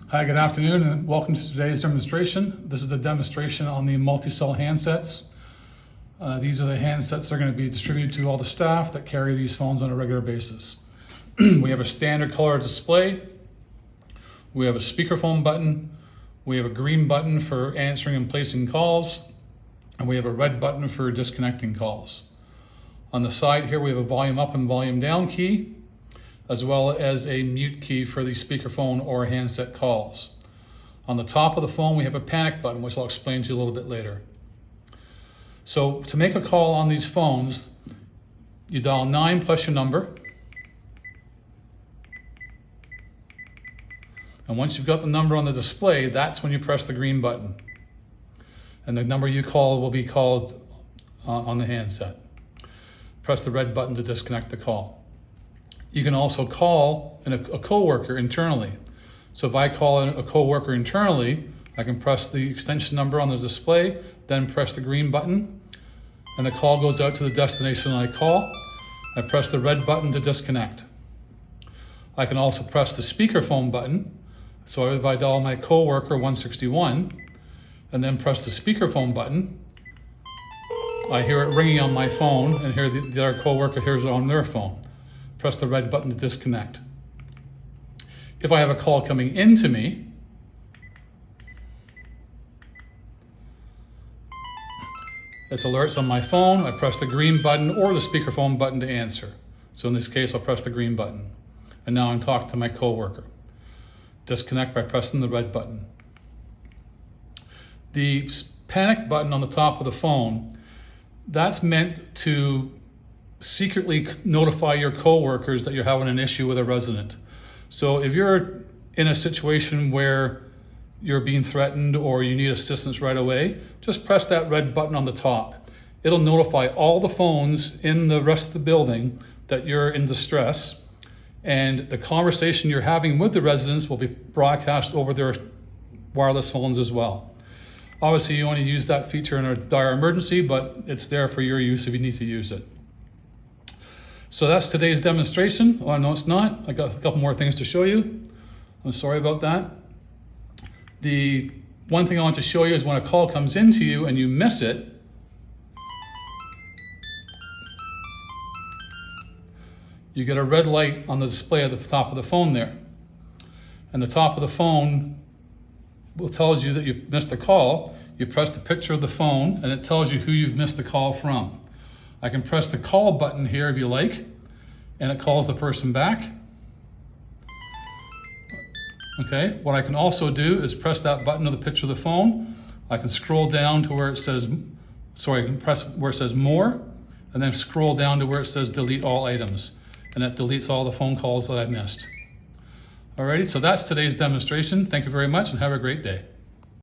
Hi, good afternoon, and welcome to today's demonstration. This is the demonstration on the Multicell handsets. These are the handsets that are going to be distributed to all the staff that carry these phones on a regular basis. We have a standard color display. We have a speakerphone button. We have a green button for answering and placing calls. And we have a red button for disconnecting calls. On the side here, we have a volume up and volume down key, as well as a mute key for the speakerphone or handset calls. On the top of the phone, we have a panic button, which I'll explain to you a little bit later. So to make a call on these phones, you dial 9 plus your number. And once you've got the number on the display, that's when you press the green button. And the number you call will be called on the handset. Press the red button to disconnect the call. You can also call a coworker internally. So if I call a coworker internally, I can press the extension number on the display, then press the green button, and the call goes out to the destination I call. I press the red button to disconnect. I can also press the speakerphone button. So if I dial my coworker 161, and then press the speakerphone button, I hear it ringing on my phone, and hear the other coworker hears it on their phone. Press the red button to disconnect. If I have a call coming into me, it's alerts on my phone. I press the green button or the speakerphone button to answer. So in this case, I'll press the green button. And now I'm talking to my coworker. Disconnect by pressing the red button. The panic button on the top of the phone, that's meant to secretly notify your coworkers that you're having an issue with a resident. So if you're in a situation where you're being threatened or you need assistance right away, just press that red button on the top. It'll notify all the phones in the rest of the building that you're in distress, and the conversation you're having with the residents will be broadcast over their wireless phones as well. Obviously, you only use that feature in a dire emergency, but it's there for your use if you need to use it. So that's today's demonstration. Oh, no, it's not. I got a couple more things to show you. I'm sorry about that. The one thing I want to show you is when a call comes into you and you miss it, you get a red light on the display at the top of the phone there. And the top of the phone tells you that you missed a call. You press the picture of the phone and it tells you who you've missed the call from. I can press the call button here if you like, and it calls the person back. Okay, what I can also do is press that button of the picture of the phone. I can scroll down to where it says, I can press where it says more, and then scroll down to where it says delete all items. And that deletes all the phone calls that I missed. Alrighty, so that's today's demonstration. Thank you very much and have a great day.